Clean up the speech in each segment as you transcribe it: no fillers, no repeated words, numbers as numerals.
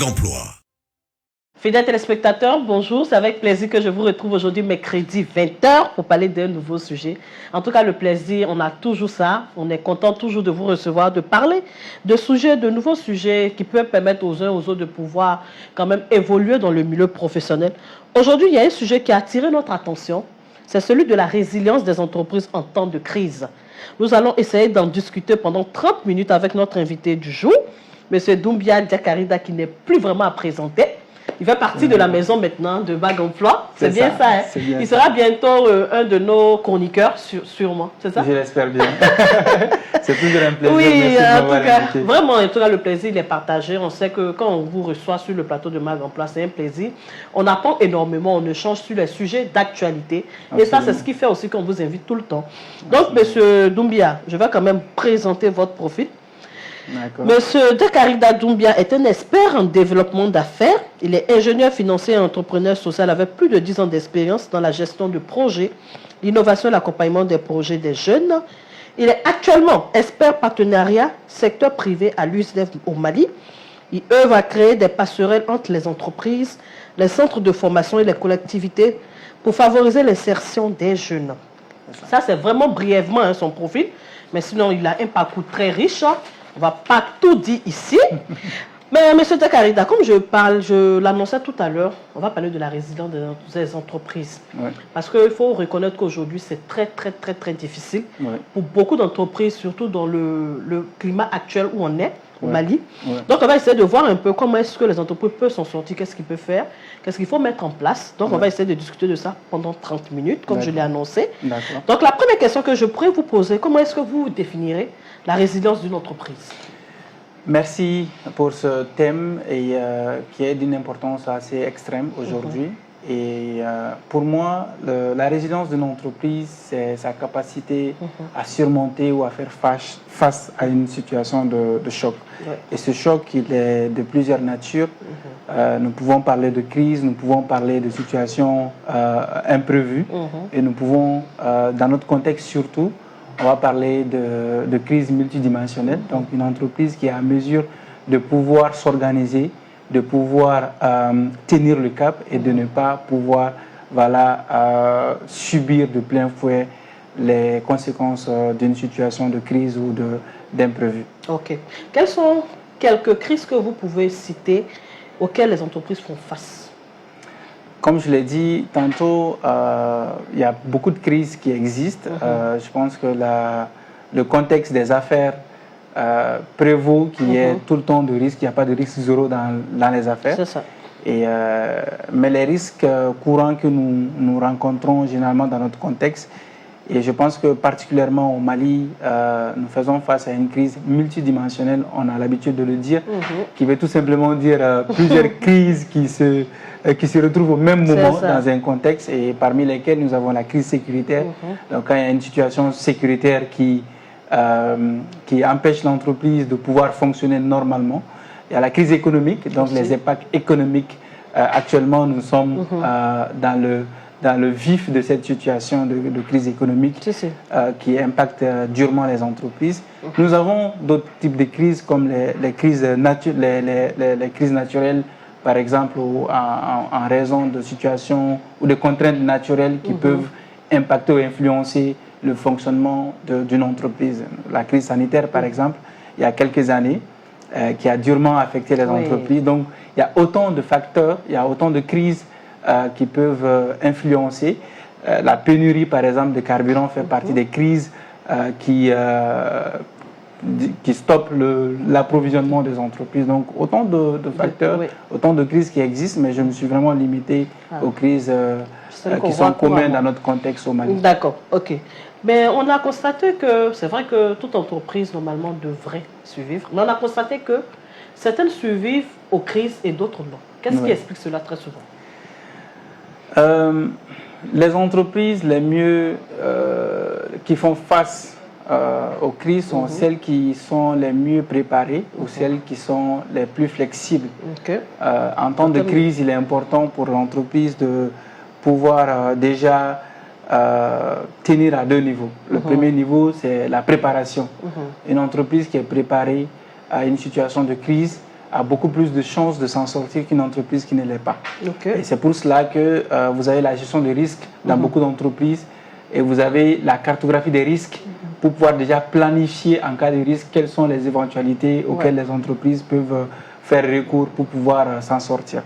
Mag Emploi. Fidèles téléspectateurs, bonjour. C'est avec plaisir que je vous retrouve aujourd'hui mercredi 20h pour parler d'un nouveau sujet. En tout cas, le plaisir, on a toujours ça. On est content toujours de vous recevoir, de parler de sujets, de nouveaux sujets qui peuvent permettre aux uns aux autres de pouvoir quand même évoluer dans le milieu professionnel. Aujourd'hui, il y a un sujet qui a attiré notre attention. C'est celui de la résilience des entreprises en temps de crise. Nous allons essayer d'en discuter pendant 30 minutes avec notre invité du jour, M. Doumbia Diakarida, qui n'est plus vraiment à présenter. Il fait partie de la maison maintenant de Mag Emploi. C'est bien ça, hein? Bien Il sera bientôt un de nos chroniqueurs, sûrement. C'est ça? Je l'espère bien. C'est toujours un plaisir. Oui, merci en tout cas, vraiment, en tout cas, le plaisir, il est partagé. On sait que quand on vous reçoit sur le plateau de Mag Emploi, c'est un plaisir. On apprend énormément, on échange sur les sujets d'actualité. Et ça, c'est ce qui fait aussi qu'on vous invite tout le temps. Donc, M. Doumbia, je vais quand même présenter votre profil. Monsieur Diakarida Doumbia est un expert en développement d'affaires. Il est ingénieur financier et entrepreneur social avec plus de 10 ans d'expérience dans la gestion de projets, l'innovation et l'accompagnement des projets des jeunes. Il est actuellement expert partenariat secteur privé à l'USDF au Mali. Il œuvre à créer des passerelles entre les entreprises, les centres de formation et les collectivités pour favoriser l'insertion des jeunes. Ça, c'est vraiment brièvement son profil. Mais sinon, il a un parcours très riche. On ne va pas tout dire ici. Mais M. Diakarida, comme je l'annonçais tout à l'heure, on va parler de la résilience des entreprises. Ouais. Parce qu'il faut reconnaître qu'aujourd'hui, c'est très difficile pour beaucoup d'entreprises, surtout dans le climat actuel où on est, au Mali. Donc, on va essayer de voir un peu comment est-ce que les entreprises peuvent s'en sortir, qu'est-ce qu'ils peuvent faire, qu'est-ce qu'il faut mettre en place. Donc, on va essayer de discuter de ça pendant 30 minutes, comme je l'ai annoncé. Donc, la première question que je pourrais vous poser, comment est-ce que vous définirez la résilience d'une entreprise? Merci pour ce thème qui est d'une importance assez extrême aujourd'hui. Et pour moi, la résilience d'une entreprise, c'est sa capacité à surmonter ou à faire face à une situation de choc. Et ce choc, il est de plusieurs natures. Nous pouvons parler de crise, nous pouvons parler de situations imprévues. Et nous pouvons, dans notre contexte surtout, on va parler de crise multidimensionnelle. Donc une entreprise qui est à mesure de pouvoir s'organiser, de pouvoir tenir le cap et de ne pas pouvoir subir de plein fouet les conséquences d'une situation de crise ou d'imprévu. Ok. Quelles sont quelques crises que vous pouvez citer auxquelles les entreprises font face? Comme je l'ai dit tantôt, il y a beaucoup de crises qui existent. Je pense que le contexte des affaires prévaut qu'il y ait tout le temps de risques. Il n'y a pas de risque zéro dans les affaires. C'est ça. Mais les risques courants que nous rencontrons généralement dans notre contexte, et je pense que particulièrement au Mali, nous faisons face à une crise multidimensionnelle, on a l'habitude de le dire, qui veut tout simplement dire plusieurs crises qui se retrouvent au même moment dans un contexte, et parmi lesquelles nous avons la crise sécuritaire. Donc quand il y a une situation sécuritaire qui empêche l'entreprise de pouvoir fonctionner normalement, il y a la crise économique, donc les impacts économiques. Actuellement, nous sommes dans le vif de cette situation de crise économique qui impacte durement les entreprises. Nous avons d'autres types de crises comme les crises naturelles, par exemple, en raison de situations ou de contraintes naturelles qui peuvent impacter ou influencer le fonctionnement d'une entreprise. La crise sanitaire, par exemple, il y a quelques années, qui a durement affecté les entreprises. Donc, il y a autant de facteurs, il y a autant de crises qui peuvent influencer. La pénurie, par exemple, de carburant fait partie des crises qui stoppent l'approvisionnement des entreprises. Donc, autant de facteurs, autant de crises qui existent, mais je me suis vraiment limité aux crises qui sont communes dans notre contexte au Mali. D'accord, ok. Mais on a constaté que, c'est vrai que toute entreprise, normalement, devrait survivre, mais on a constaté que certaines survivent aux crises et d'autres non. Qu'est-ce qui explique cela très souvent? Les entreprises les mieux qui font face aux crises sont celles qui sont les mieux préparées ou celles qui sont les plus flexibles. En temps de crise, il est important pour l'entreprise de pouvoir déjà tenir à deux niveaux. Le premier niveau, c'est la préparation. Une entreprise qui est préparée à une situation de crise a beaucoup plus de chances de s'en sortir qu'une entreprise qui ne l'est pas. Okay. Et c'est pour cela que vous avez la gestion des risques dans beaucoup d'entreprises et vous avez la cartographie des risques pour pouvoir déjà planifier en cas de risque quelles sont les éventualités auxquelles les entreprises peuvent faire recours pour pouvoir s'en sortir.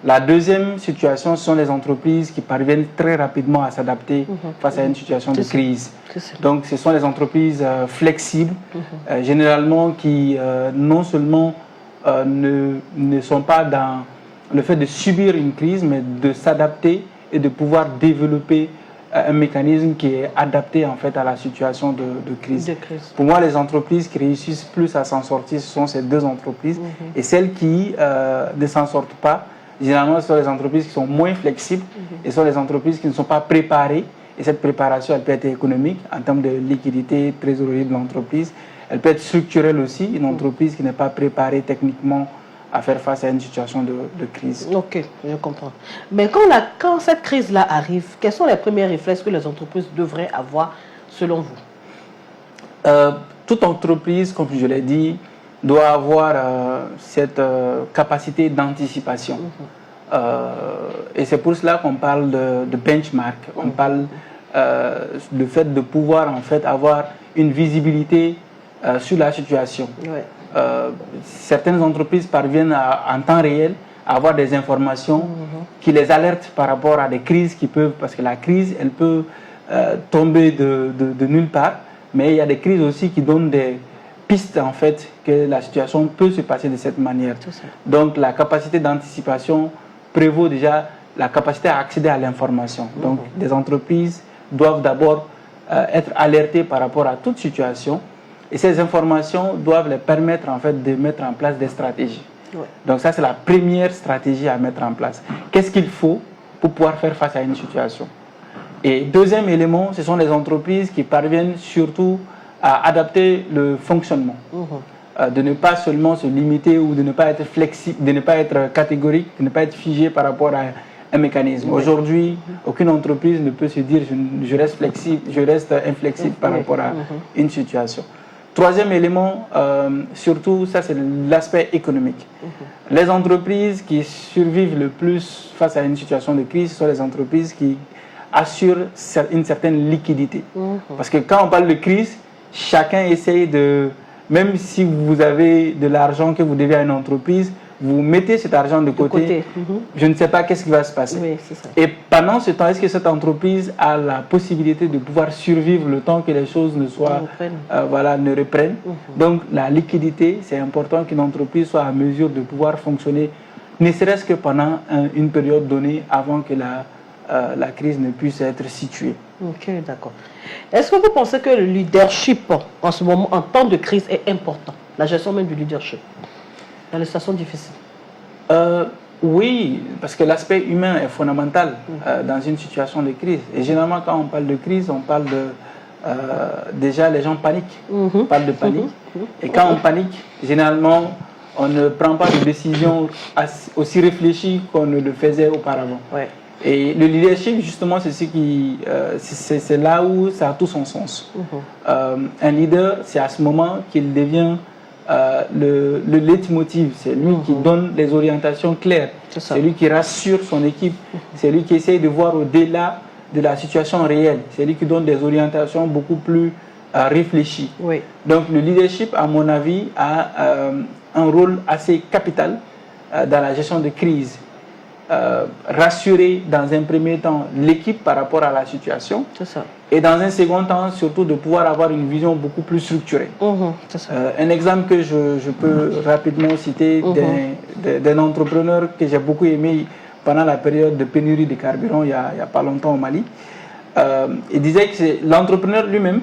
La deuxième situation, ce sont les entreprises qui parviennent très rapidement à s'adapter face à une situation de crise. Donc ce sont les entreprises flexibles, généralement qui non seulement ne sont pas dans le fait de subir une crise, mais de s'adapter et de pouvoir développer un mécanisme qui est adapté en fait à la situation de crise. Pour moi, les entreprises qui réussissent plus à s'en sortir, ce sont ces deux entreprises. Et celles qui ne s'en sortent pas, généralement, ce sont les entreprises qui sont moins flexibles et ce sont les entreprises qui ne sont pas préparées. Et cette préparation, elle peut être économique en termes de liquidité, trésorerie de l'entreprise. Elle peut être structurelle aussi, une entreprise qui n'est pas préparée techniquement à faire face à une situation de crise. Ok, je comprends. Mais quand cette crise-là arrive, quels sont les premiers réflexes que les entreprises devraient avoir selon vous? Toute entreprise, comme je l'ai dit, doit avoir cette capacité d'anticipation. Et c'est pour cela qu'on parle de benchmark. On parle du fait de pouvoir en fait avoir une visibilité sur la situation. Certaines entreprises parviennent en temps réel à avoir des informations qui les alertent par rapport à des crises qui peuvent, parce que la crise, elle peut tomber de nulle part, mais il y a des crises aussi qui donnent des pistes en fait que la situation peut se passer de cette manière. Donc la capacité d'anticipation prévaut déjà la capacité à accéder à l'information. Donc des entreprises doivent d'abord être alertées par rapport à toute situation. Et ces informations doivent les permettre en fait de mettre en place des stratégies. Donc ça, c'est la première stratégie à mettre en place. Qu'est-ce qu'il faut pour pouvoir faire face à une situation? Et deuxième élément, ce sont les entreprises qui parviennent surtout à adapter le fonctionnement. De ne pas seulement se limiter ou de ne pas être flexible, de ne pas être catégorique, de ne pas être figé par rapport à un mécanisme. Aujourd'hui, aucune entreprise ne peut se dire je reste flexible, je reste inflexible par rapport à une situation. Troisième élément, surtout, ça c'est l'aspect économique. Les entreprises qui survivent le plus face à une situation de crise, ce sont les entreprises qui assurent une certaine liquidité. Parce que quand on parle de crise, chacun essaye de, même si vous avez de l'argent que vous devez à une entreprise, vous mettez cet argent de côté. Je ne sais pas qu'est-ce qui va se passer. Oui, c'est ça. Et pendant ce temps, est-ce que cette entreprise a la possibilité de pouvoir survivre le temps que les choses ne soient, ne reprennent? Donc la liquidité, c'est important qu'une entreprise soit à mesure de pouvoir fonctionner, ne serait-ce que pendant une période donnée avant que la crise ne puisse être située. Ok, d'accord. Est-ce que vous pensez que le leadership en ce moment, en temps de crise, est important? La gestion même du leadership dans les situations difficiles? Oui, parce que l'aspect humain est fondamental dans une situation de crise. Et généralement, quand on parle de crise, on parle de... déjà, les gens paniquent. On parle de panique. Et quand on panique, généralement, on ne prend pas de décision aussi réfléchie qu'on ne le faisait auparavant. Et le leadership, justement, c'est ce qui, c'est là où ça a tout son sens. Un leader, c'est à ce moment qu'il devient le leitmotiv. C'est lui qui donne les orientations claires. C'est lui qui rassure son équipe. C'est lui qui essaye de voir au-delà de la situation réelle. C'est lui qui donne des orientations beaucoup plus réfléchies. Donc le leadership, à mon avis, a un rôle assez capital dans la gestion de crise. Rassurer dans un premier temps l'équipe par rapport à la situation et dans un second temps surtout de pouvoir avoir une vision beaucoup plus structurée. Un exemple que je peux rapidement citer d'un entrepreneur que j'ai beaucoup aimé pendant la période de pénurie de carburant il y a pas longtemps au Mali. Il disait que l'entrepreneur lui-même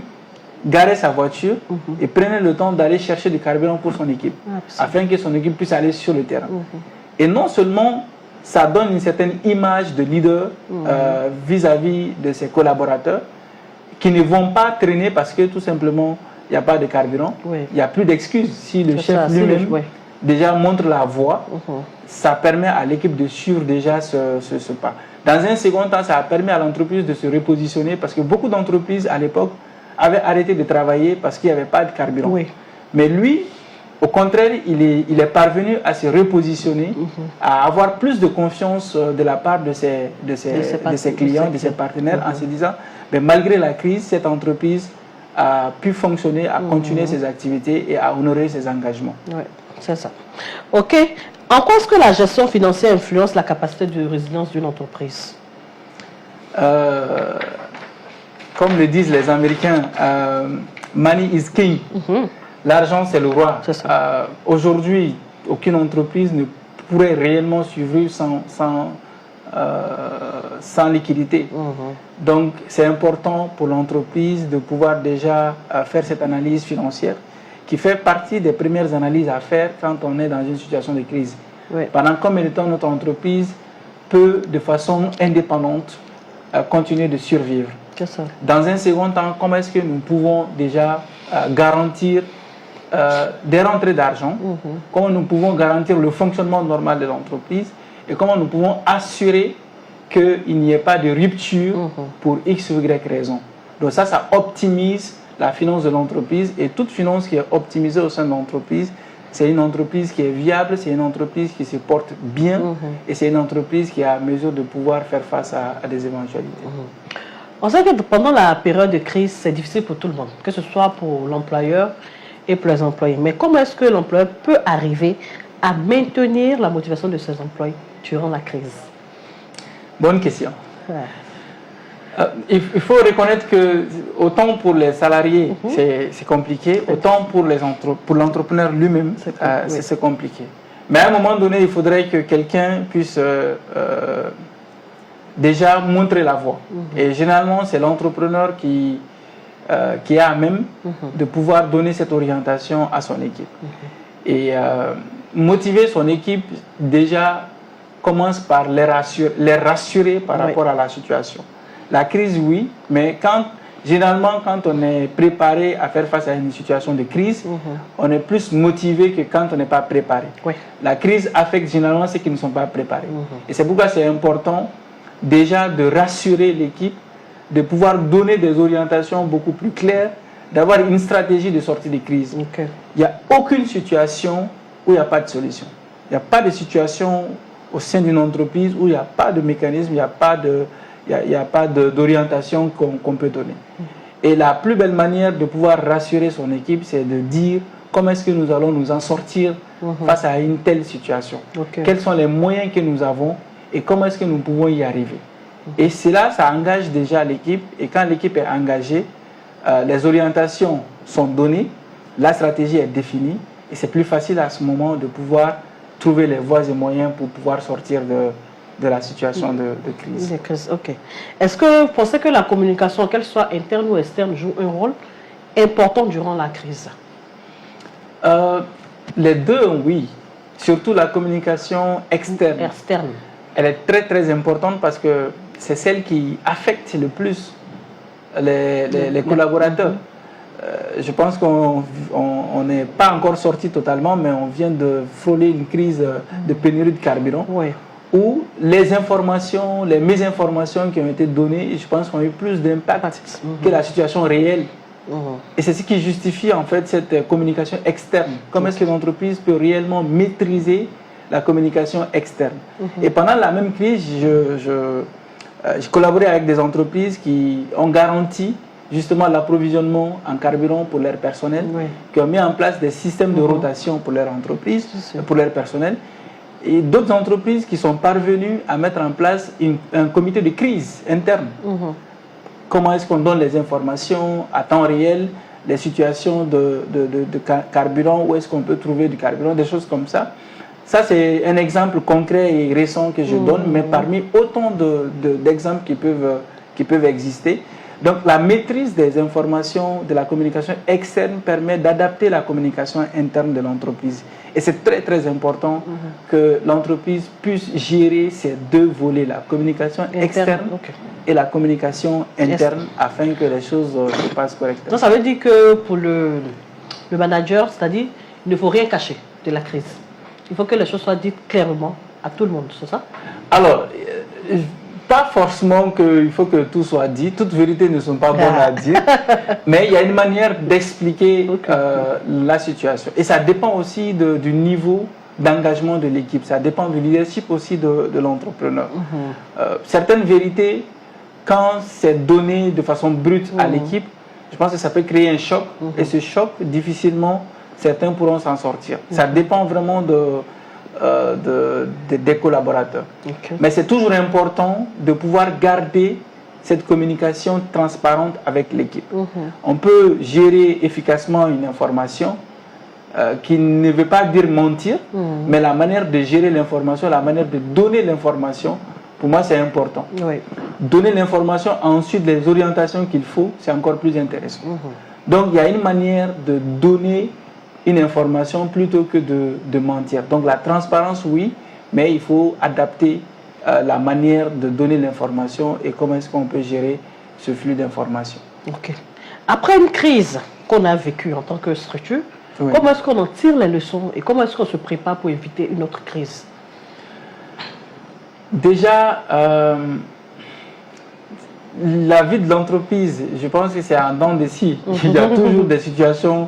garait sa voiture et prenait le temps d'aller chercher du carburant pour son équipe afin que son équipe puisse aller sur le terrain. Et non seulement ça donne une certaine image de leader vis-à-vis de ses collaborateurs qui ne vont pas traîner parce que tout simplement il n'y a pas de carburant, il n'y a plus d'excuses. Si le chef lui-même déjà montre la voie, ça permet à l'équipe de suivre déjà ce pas. Dans un second temps, ça a permis à l'entreprise de se repositionner parce que beaucoup d'entreprises à l'époque avaient arrêté de travailler parce qu'il n'y avait pas de carburant. Mais lui, Au contraire, il est parvenu à se repositionner, à avoir plus de confiance de la part de ses clients, de ses partenaires, en se disant, mais malgré la crise, cette entreprise a pu fonctionner, à continuer ses activités et à honorer ses engagements. Oui, c'est ça. OK. En quoi est-ce que la gestion financière influence la capacité de résilience d'une entreprise? Comme le disent les Américains, money is king. L'argent, c'est le roi. Aujourd'hui, aucune entreprise ne pourrait réellement survivre sans liquidité. Donc, c'est important pour l'entreprise de pouvoir déjà faire cette analyse financière qui fait partie des premières analyses à faire quand on est dans une situation de crise. Oui. Pendant combien de temps notre entreprise peut, de façon indépendante, continuer de survivre. Dans un second temps, comment est-ce que nous pouvons déjà garantir des rentrées d'argent, comment nous pouvons garantir le fonctionnement normal de l'entreprise et comment nous pouvons assurer qu'il n'y ait pas de rupture pour X ou Y raison. Donc ça optimise la finance de l'entreprise, et toute finance qui est optimisée au sein de l'entreprise, c'est une entreprise qui est viable, c'est une entreprise qui se porte bien et c'est une entreprise qui est à mesure de pouvoir faire face à des éventualités. On sait que pendant la période de crise, c'est difficile pour tout le monde, que ce soit pour l'employeur et pour les employés. Mais comment est-ce que l'employeur peut arriver à maintenir la motivation de ses employés durant la crise? Bonne question. Il faut reconnaître que autant pour les salariés, c'est compliqué, autant pour l'entrepreneur lui-même, c'est compliqué. Mais à un moment donné, il faudrait que quelqu'un puisse déjà montrer la voie. Et généralement, c'est l'entrepreneur qui est à même de pouvoir donner cette orientation à son équipe. Et motiver son équipe, déjà, commence par les rassurer par rapport à la situation. La crise, oui, mais généralement, quand on est préparé à faire face à une situation de crise, on est plus motivé que quand on n'est pas préparé. La crise affecte généralement ceux qui ne sont pas préparés. Et c'est pourquoi c'est important déjà de rassurer l'équipe, de pouvoir donner des orientations beaucoup plus claires, d'avoir une stratégie de sortie de crise. Il n'y a aucune situation où il n'y a pas de solution. Il n'y a pas de situation au sein d'une entreprise où il n'y a pas de mécanisme, il n'y a pas d'orientation qu'on peut donner. Et la plus belle manière de pouvoir rassurer son équipe, c'est de dire comment est-ce que nous allons nous en sortir face à une telle situation. Quels sont les moyens que nous avons et comment est-ce que nous pouvons y arriver. Et cela, ça engage déjà l'équipe. Et quand l'équipe est engagée, les orientations sont données, la stratégie est définie et c'est plus facile à ce moment de pouvoir trouver les voies et moyens pour pouvoir sortir de la situation de crise. Est-ce que vous pensez que la communication, qu'elle soit interne ou externe, joue un rôle important durant la crise? Les deux, oui. Surtout la communication externe. Elle est très très importante parce que c'est celle qui affecte le plus les collaborateurs. Je pense qu'on n'est pas encore sorti totalement, mais on vient de frôler une crise de pénurie de carburant. Où les informations, les mésinformations qui ont été données, je pense, ont eu plus d'impact que la situation réelle. Et c'est ce qui justifie en fait cette communication externe. Comment est-ce que l'entreprise peut réellement maîtriser la communication externe? Et pendant la même crise, je collaborais avec des entreprises qui ont garanti justement l'approvisionnement en carburant pour leur personnel, qui ont mis en place des systèmes de rotation pour leur entreprise, pour leur personnel. Et d'autres entreprises qui sont parvenues à mettre en place un comité de crise interne. Comment est-ce qu'on donne les informations à temps réel, les situations de carburant, où est-ce qu'on peut trouver du carburant, des choses comme ça. Ça, c'est un exemple concret et récent que je donne, mais parmi autant d'exemples qui peuvent exister. Donc, la maîtrise des informations de la communication externe permet d'adapter la communication interne de l'entreprise. Et c'est très, très important que l'entreprise puisse gérer ces deux volets, la communication externe et la communication interne, afin que les choses se passent correctement. Donc, ça veut dire que pour le manager, c'est-à-dire, il ne faut rien cacher de la crise. Il faut que les choses soient dites clairement à tout le monde, c'est ça? Alors, pas forcément qu'il faut que tout soit dit. Toutes vérités ne sont pas bonnes à dire. Mais il y a une manière d'expliquer la situation. Et ça dépend aussi du niveau d'engagement de l'équipe. Ça dépend du leadership aussi de l'entrepreneur. Certaines vérités, quand c'est donné de façon brute à l'équipe, je pense que ça peut créer un choc. Et ce choc, difficilement, certains pourront s'en sortir. Ça dépend vraiment des collaborateurs. Mais c'est toujours important de pouvoir garder cette communication transparente avec l'équipe. On peut gérer efficacement une information qui ne veut pas dire mentir, mais la manière de gérer l'information, la manière de donner l'information, pour moi c'est important. Donner l'information, ensuite les orientations qu'il faut, c'est encore plus intéressant. Donc il y a une manière de donner une information plutôt que de mentir. Donc la transparence, oui, mais il faut adapter la manière de donner l'information et comment est-ce qu'on peut gérer ce flux d'informations. Après une crise qu'on a vécue en tant que structure, comment est-ce qu'on en tire les leçons et comment est-ce qu'on se prépare pour éviter une autre crise? Déjà, la vie de l'entreprise, je pense que c'est un dent de scie. Il y a toujours des situations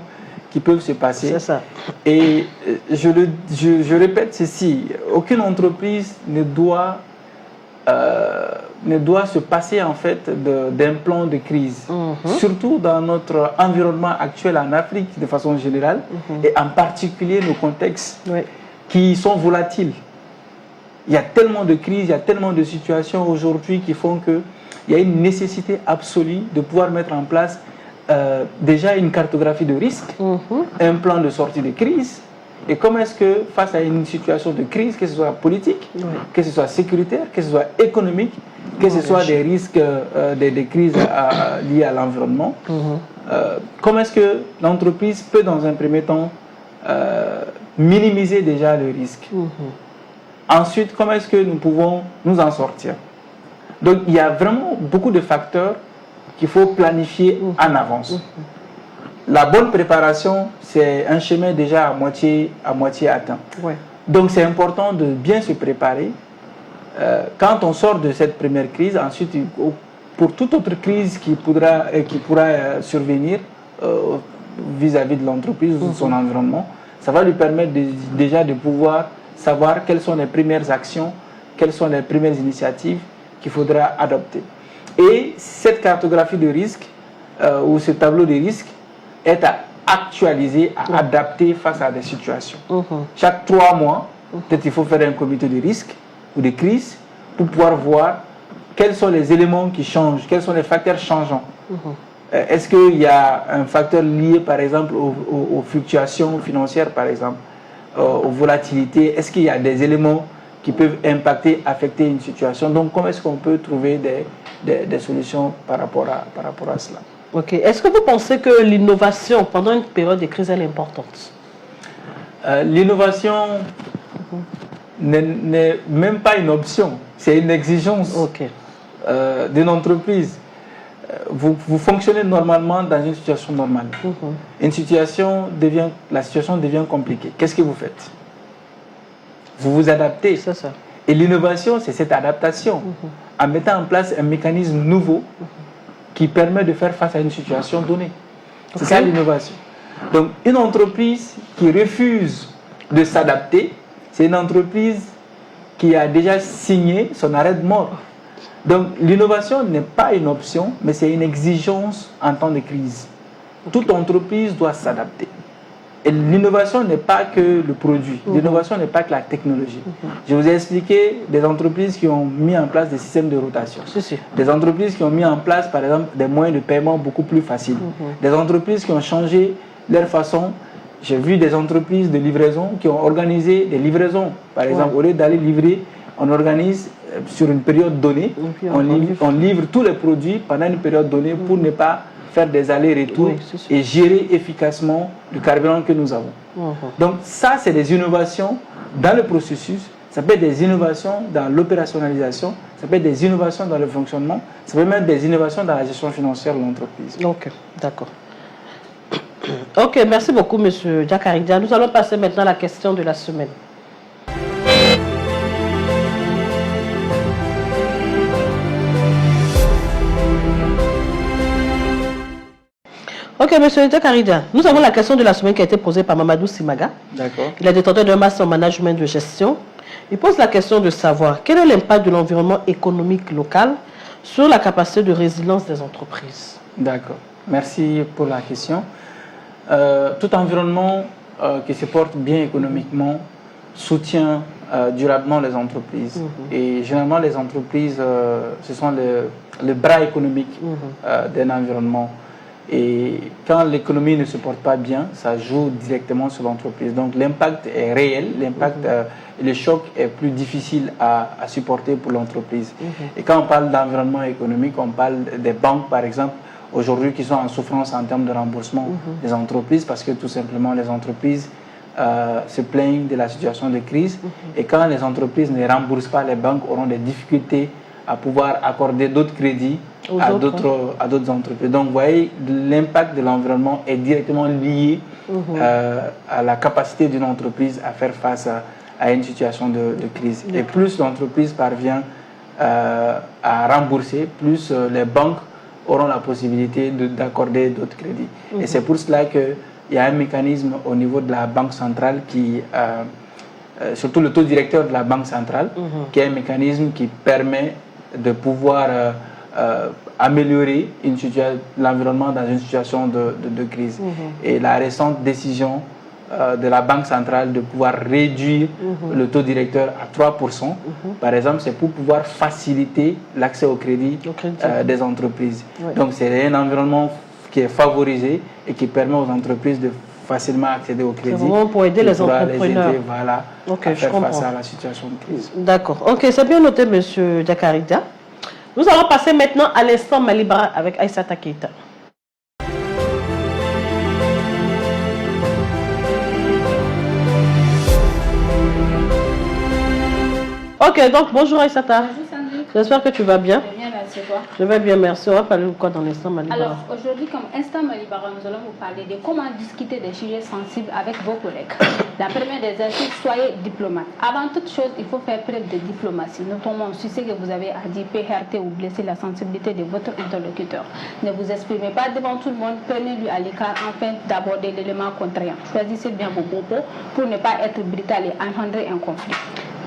qui peuvent se passer. C'est ça. Et je répète ceci, aucune entreprise ne doit se passer en fait d'un plan de crise. Surtout dans notre environnement actuel en Afrique de façon générale et en particulier nos contextes qui sont volatiles. Il y a tellement de crises, il y a tellement de situations aujourd'hui qui font qu'il y a une nécessité absolue de pouvoir mettre en place déjà une cartographie de risque, un plan de sortie de crise. Et comment est-ce que face à une situation de crise, que ce soit politique, que ce soit sécuritaire, que ce soit économique, que ce soit des risques, des crises liées à l'environnement, comment est-ce que l'entreprise peut dans un premier temps minimiser déjà le risque. Ensuite, comment est-ce que nous pouvons nous en sortir? Donc, il y a vraiment beaucoup de facteurs qu'il faut planifier en avance. La bonne préparation, c'est un chemin déjà à moitié atteint. Donc, c'est important de bien se préparer. Quand on sort de cette première crise, ensuite, pour toute autre crise qui pourra survenir vis-à-vis de l'entreprise ou de son environnement, ça va lui permettre déjà de pouvoir savoir quelles sont les premières actions, quelles sont les premières initiatives qu'il faudra adopter. Et cette cartographie de risque ou ce tableau de risque est à actualiser, à adapter face à des situations. Chaque 3 mois, peut-être il faut faire un comité de risque ou de crise pour pouvoir voir quels sont les éléments qui changent, quels sont les facteurs changeants. Est-ce qu'il y a un facteur lié par exemple aux fluctuations financières par exemple, aux volatilités? Est-ce qu'il y a des éléments qui peuvent impacter, affecter une situation? Donc comment est-ce qu'on peut trouver des solutions par rapport à cela? Est-ce que vous pensez que l'innovation pendant une période de crise elle est importante? L'innovation n'est même pas une option, c'est une exigence d'une entreprise. Vous fonctionnez normalement dans une situation normale. La situation devient compliquée. Qu'est-ce que vous faites? Vous vous adaptez. C'est ça. Et l'innovation, c'est cette adaptation. En mettant en place un mécanisme nouveau qui permet de faire face à une situation donnée. C'est ça l'innovation. Donc, une entreprise qui refuse de s'adapter, c'est une entreprise qui a déjà signé son arrêt de mort. Donc, l'innovation n'est pas une option, mais c'est une exigence en temps de crise. Toute entreprise doit s'adapter. Et l'innovation n'est pas que le produit, l'innovation n'est pas que la technologie. Je vous ai expliqué des entreprises qui ont mis en place des systèmes de rotation, des entreprises qui ont mis en place par exemple des moyens de paiement beaucoup plus faciles, des entreprises qui ont changé leur façon. J'ai vu des entreprises de livraison qui ont organisé des livraisons. Par exemple, au lieu d'aller livrer, on organise sur une période donnée, on livre tous les produits pendant une période donnée pour ne pas faire des allers-retours et gérer efficacement le carburant que nous avons. Donc ça, c'est des innovations dans le processus, ça peut être des innovations dans l'opérationnalisation, ça peut être des innovations dans le fonctionnement, ça peut même être des innovations dans la gestion financière de l'entreprise. Ok, d'accord. Ok, merci beaucoup, M. Diakaridia. Nous allons passer maintenant à la question de la semaine. Ok, monsieur Jakarida, nous avons la question de la semaine qui a été posée par Mamadou Simaga. D'accord. Il est détenteur d'un master en management de gestion. Il pose la question de savoir quel est l'impact de l'environnement économique local sur la capacité de résilience des entreprises. D'accord. Merci pour la question. Tout environnement qui se porte bien économiquement soutient durablement les entreprises. Et généralement, les entreprises, ce sont le bras économique d'un environnement. Et quand l'économie ne se porte pas bien, ça joue directement sur l'entreprise. Donc l'impact est réel, le choc est plus difficile à supporter pour l'entreprise. Et quand on parle d'environnement économique, on parle des banques par exemple, aujourd'hui qui sont en souffrance en termes de remboursement des entreprises parce que tout simplement les entreprises se plaignent de la situation de crise. Et quand les entreprises ne remboursent pas, les banques auront des difficultés à pouvoir accorder d'autres crédits à d'autres entreprises. Donc, vous voyez, l'impact de l'environnement est directement lié à la capacité d'une entreprise à faire face à une situation de crise. Et plus l'entreprise parvient à rembourser, plus les banques auront la possibilité d'accorder d'autres crédits. Et c'est pour cela qu'il y a un mécanisme au niveau de la Banque centrale qui... surtout le taux directeur de la Banque centrale, qui est un mécanisme qui permet de pouvoir améliorer l'environnement dans une situation de crise. Et la récente décision de la Banque centrale de pouvoir réduire le taux directeur à 3%, par exemple, c'est pour pouvoir faciliter l'accès au crédit des entreprises. Donc c'est un environnement qui est favorisé et qui permet aux entreprises de facilement accéder au crédit. C'est vraiment pour aider les entrepreneurs. Les aider, voilà, à faire face à la situation de crise. D'accord. Ok, c'est bien noté, monsieur Jakarida. Nous allons passer maintenant à l'instant Malibara avec Aïssata Keita. Ok, donc bonjour Aïssata. Bonjour Sandrine. J'espère que tu vas bien. Je vais bien, merci toi. Je vais bien, merci. On va parler de quoi dans l'instant Malibara? Alors, aujourd'hui, comme instant Malibara, nous allons vous parler de comment discuter des sujets sensibles avec vos collègues. La première des astuces, soyez diplomate. Avant toute chose, il faut faire preuve de diplomatie, notamment si ce que vous avez à dire peut heurter ou blesser la sensibilité de votre interlocuteur. Ne vous exprimez pas devant tout le monde, prenez-lui à l'écart afin d'aborder l'élément contraignant. Choisissez bien vos propos pour ne pas être brutal et engendrer un conflit.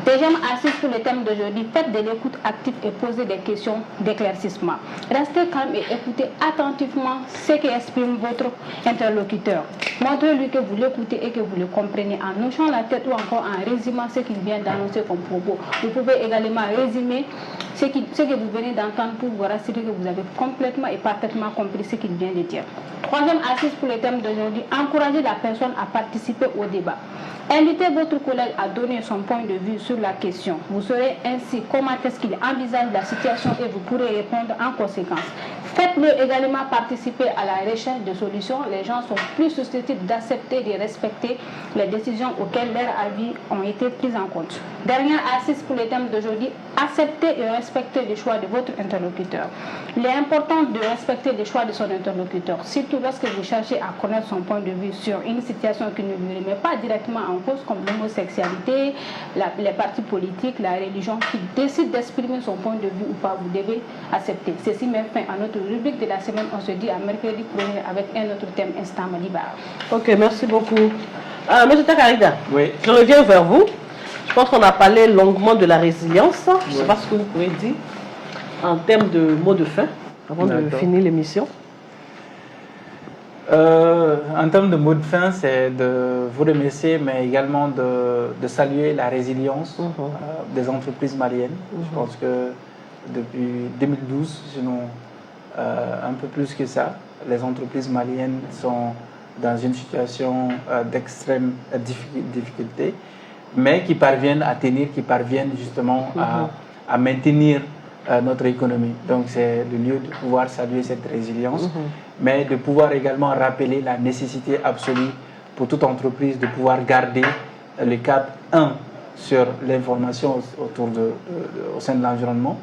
Deuxième assise pour le thème d'aujourd'hui, faites de l'écoute active et posez des questions d'éclaircissement. Restez calme et écoutez attentivement ce qu'exprime votre interlocuteur. Montrez-lui que vous l'écoutez et que vous le comprenez en hochant la tête ou encore en résumant ce qu'il vient d'annoncer comme propos. Vous pouvez également résumer ce que vous venez d'entendre pour vous rassurer que vous avez complètement et parfaitement compris ce qu'il vient de dire. Troisième assise pour le thème d'aujourd'hui, encouragez la personne à participer au débat. Invitez votre collègue à donner son point de vue sur la question. Vous saurez ainsi comment est-ce qu'il envisage la situation et vous pourrez répondre en conséquence. Faites-le également participer à la recherche de solutions. Les gens sont plus susceptibles d'accepter et de respecter les décisions auxquelles leurs avis ont été prises en compte. Dernière assise pour le thème d'aujourd'hui, acceptez et respectez le choix de votre interlocuteur. Il est important de respecter le choix de son interlocuteur, surtout lorsque vous cherchez à connaître son point de vue sur une situation qui ne lui remet pas directement en cause, comme l'homosexualité, les partis politiques, la religion, qui décide d'exprimer son point de vue ou pas, vous devez accepter. Ceci met fin à notre rubrique de la semaine. On se dit à mercredi prochain avec un autre thème instant Malibara. Ok, merci beaucoup. Monsieur Takarida, Oui. je reviens vers vous. Je pense qu'on a parlé longuement de la résilience. Je ne sais pas ce que vous pouvez dire en termes de mots de fin avant de finir l'émission. En termes de mot de fin, c'est de vous remercier, mais également de saluer la résilience des entreprises maliennes. Je pense que depuis 2012, sinon un peu plus que ça, les entreprises maliennes sont dans une situation d'extrême difficulté, mais qui parviennent à tenir, qui parviennent justement à maintenir notre économie. Donc c'est le lieu de pouvoir saluer cette résilience, mais de pouvoir également rappeler la nécessité absolue pour toute entreprise de pouvoir garder le cap 1 sur l'information au sein de l'environnement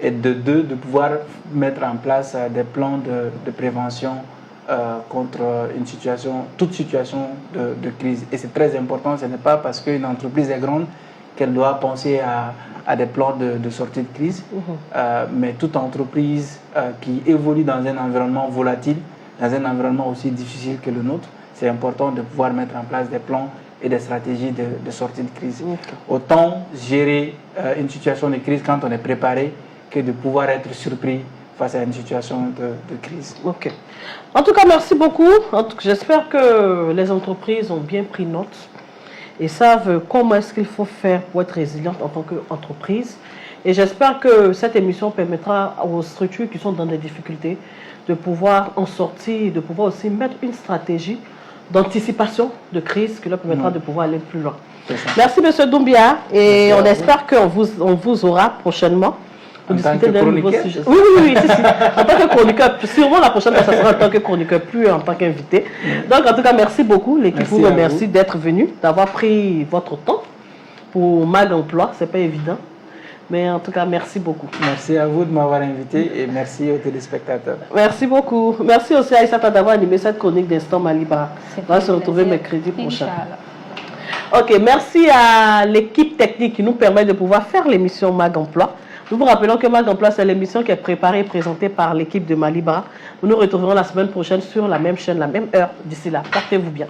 et de 2 de pouvoir mettre en place des plans de prévention contre toute situation de crise. Et c'est très important, ce n'est pas parce qu'une entreprise est grande qu'elle doit penser à des plans de sortie de crise, mais toute entreprise qui évolue dans un environnement volatile dans un environnement aussi difficile que le nôtre, c'est important de pouvoir mettre en place des plans et des stratégies de sortie de crise. Autant gérer une situation de crise quand on est préparé que de pouvoir être surpris face à une situation de crise. Ok. En tout cas, merci beaucoup. J'espère que les entreprises ont bien pris note et savent comment est-ce qu'il faut faire pour être résiliente en tant qu'entreprise. Et j'espère que cette émission permettra aux structures qui sont dans des difficultés de pouvoir en sortir, de pouvoir aussi mettre une stratégie d'anticipation de crise qui leur permettra de pouvoir aller plus loin. Merci M. Doumbia et merci on espère qu'on vous aura prochainement pour discuter d'un nouveau sujet. Oui, si. En tant que chroniqueur, sûrement la prochaine fois, ça sera en tant que chroniqueur, plus en tant qu'invité. Donc en tout cas, merci beaucoup. L'équipe vous remercie d'être venu, d'avoir pris votre temps pour Mag Emploi. C'est pas évident. Mais en tout cas, merci beaucoup. Merci à vous de m'avoir invité et merci aux téléspectateurs. Merci beaucoup. Merci aussi à Aïssata d'avoir animé cette chronique d'Instant Malibra. On va se retrouver mercredi prochain. Ok, merci à l'équipe technique qui nous permet de pouvoir faire l'émission Mag Emploi. Nous vous rappelons que Mag Emploi, c'est l'émission qui est préparée et présentée par l'équipe de Malibra. Nous nous retrouverons la semaine prochaine sur la même chaîne, la même heure. D'ici là, portez-vous bien.